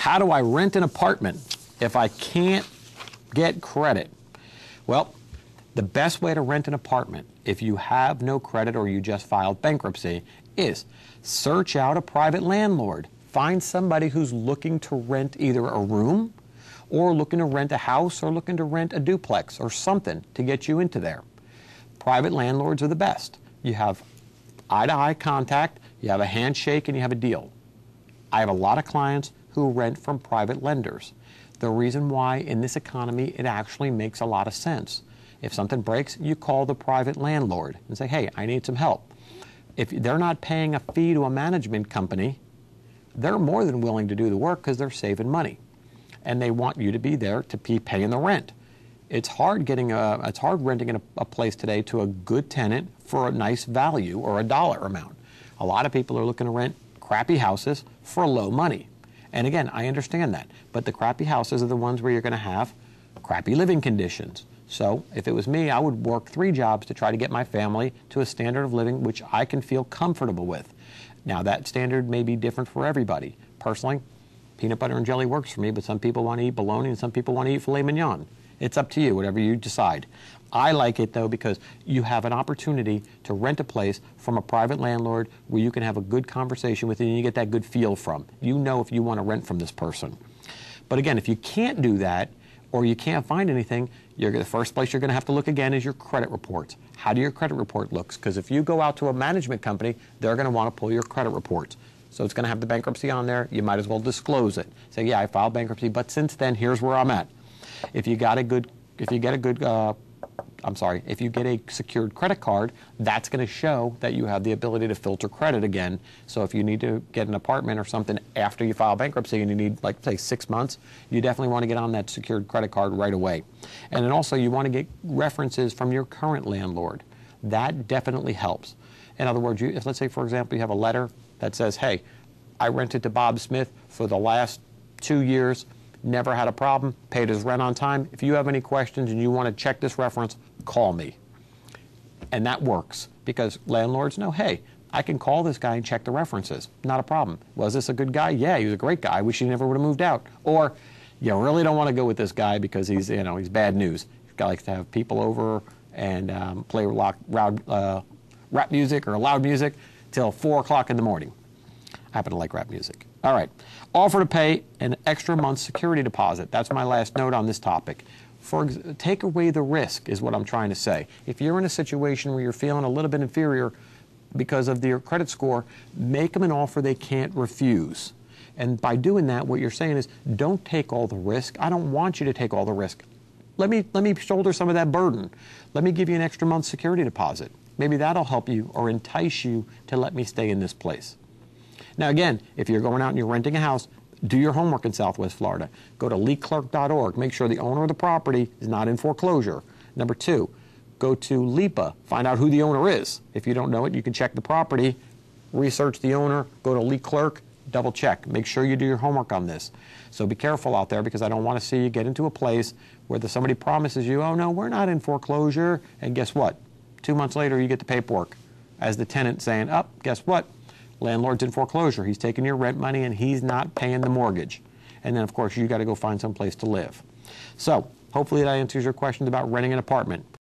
How do I rent an apartment if I can't get credit? Well, the best way to rent an apartment if you have no credit or you just filed bankruptcy is search out a private landlord. Find somebody who's looking to rent either a room or looking to rent a house or looking to rent a duplex or something to get you into there. Private landlords are the best. You have eye-to-eye contact, you have a handshake, and you have a deal. I have a lot of clients who rent from private lenders. The reason why in this economy it actually makes a lot of sense. If something breaks, you call the private landlord and say, hey, I need some help. If they're not paying a fee to a management company, they're more than willing to do the work because they're saving money. And they want you to be there to be paying the rent. It's hard renting a place today to a good tenant for a nice value or a dollar amount. A lot of people are looking to rent crappy houses for low money. And again, I understand that. But the crappy houses are the ones where you're going to have crappy living conditions. So if it was me, I would work 3 jobs to try to get my family to a standard of living which I can feel comfortable with. Now that standard may be different for everybody. Personally, peanut butter and jelly works for me, but some people want to eat bologna and some people want to eat filet mignon. It's up to you, whatever you decide. I like it though because you have an opportunity to rent a place from a private landlord where you can have a good conversation with and you get that good feel from. You know if you want to rent from this person. But again, if you can't do that or you can't find anything, the first place you're going to have to look again is your credit reports. How do your credit report look? Because if you go out to a management company, they're going to want to pull your credit reports. So it's going to have the bankruptcy on there. You might as well disclose it. Say, yeah, I filed bankruptcy, but since then, here's where I'm at. If you get a secured credit card, that's going to show that you have the ability to filter credit again. So if you need to get an apartment or something after you file bankruptcy and you need, like, say, 6 months, you definitely want to get on that secured credit card right away. And then also you want to get references from your current landlord. That definitely helps. In other words, if let's say, for example, you have a letter that says, hey, I rented to Bob Smith for the last 2 years, never had a problem, paid his rent on time. If you have any questions and you want to check this reference, call me. And that works because landlords know, hey, I can call this guy and check the references. Not a problem. Was this a good guy? Yeah, he was a great guy. I wish he never would have moved out. Or you really don't want to go with this guy because he's bad news. This guy likes to have people over and play rap music or loud music till 4 o'clock in the morning. I happen to like rap music. All right. Offer to pay an extra month's security deposit. That's my last note on this topic. Take away the risk is what I'm trying to say. If you're in a situation where you're feeling a little bit inferior because of your credit score, make them an offer they can't refuse. And by doing that, what you're saying is, don't take all the risk. I don't want you to take all the risk. Let me shoulder some of that burden. Let me give you an extra month's security deposit. Maybe that'll help you or entice you to let me stay in this place. Now again, if you're going out and you're renting a house, do your homework in Southwest Florida. Go to legalclerk.org. Make sure the owner of the property is not in foreclosure. Number 2, go to LIPA. Find out who the owner is. If you don't know it, you can check the property, research the owner, go to lead clerk, double check. Make sure you do your homework on this. So be careful out there because I don't want to see you get into a place where somebody promises you, oh no, we're not in foreclosure, and guess what? 2 months later you get the paperwork as the tenant saying, oh, guess what? Landlord's in foreclosure. He's taking your rent money and he's not paying the mortgage. And then, of course, you got to go find some place to live. So hopefully that answers your questions about renting an apartment.